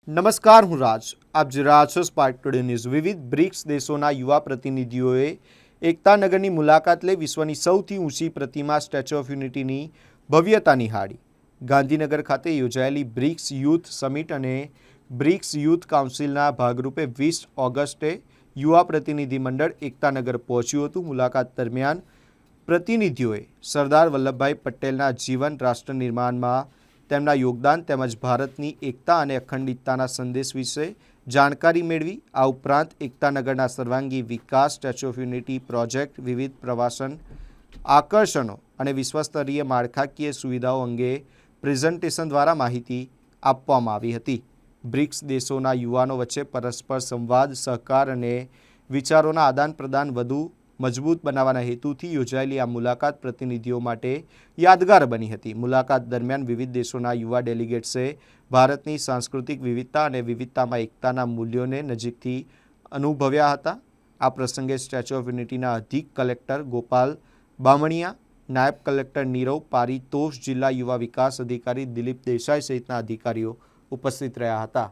નમસ્કાર, હું રાજ. આપ જોઈ રહ્યા છો સ્પાર્ક ટુડે ન્યૂઝ. વિવિધ બ્રિક્સ દેશોના યુવા પ્રતિનિધિઓએ એકતાનગરની મુલાકાત લઈ વિશ્વની સૌથી ઊંચી પ્રતિમા સ્ટેચ્યુ ઓફ યુનિટીની ભવ્યતા નિહાળી. ગાંધીનગર ખાતે યોજાયેલી બ્રિક્સ યુથ સમિટ અને બ્રિક્સ યુથ કાઉન્સિલના ભાગરૂપે 20 ઓગસ્ટે યુવા પ્રતિનિધિ મંડળ એકતાનગર પહોંચ્યું હતું. મુલાકાત દરમિયાન પ્રતિનિધિઓએ સરદાર વલ્લભભાઈ પટેલના જીવન, રાષ્ટ્ર નિર્માણમાં તેમના યોગદાન તેમજ ભારતની એકતા અને અખંડિતતાના સંદેશ વિશે જાણકારી મેળવી. આ ઉપરાંત એકતાનગરના સર્વાંગી વિકાસ, સ્ટેચ્યુ ઓફ યુનિટી પ્રોજેક્ટ, વિવિધ પ્રવાસન આકર્ષણો અને વિશ્વસ્તરીય માળખાકીય સુવિધાઓ અંગે પ્રેઝન્ટેશન દ્વારા માહિતી આપવામાં આવી હતી. બ્રિક્સ દેશોના યુવાનો વચ્ચે પરસ્પર સંવાદ, સહકાર અને વિચારોના આદાન પ્રદાન વધુ મજબૂત બનાવવાના હેતુથી યોજાયેલી આ મુલાકાત પ્રતિનિધિઓ માટે યાદગાર બની હતી. મુલાકાત દરમિયાન વિવિધ દેશોના યુવા ડેલિગેટ્સે ભારતની સાંસ્કૃતિક વિવિધતા અને વિવિધતામાં એકતાના મૂલ્યોને નજીકથી અનુભવ્યા હતા. આ પ્રસંગે સ્ટેચ્યુ ઓફ યુનિટીના અધિક કલેક્ટર ગોપાલ બામણિયા, નાયબ કલેક્ટર નીરવ પારિતોષ, જિલ્લા યુવા વિકાસ અધિકારી દિલીપ દેસાઈ સહિતના અધિકારીઓ ઉપસ્થિત રહ્યા હતા.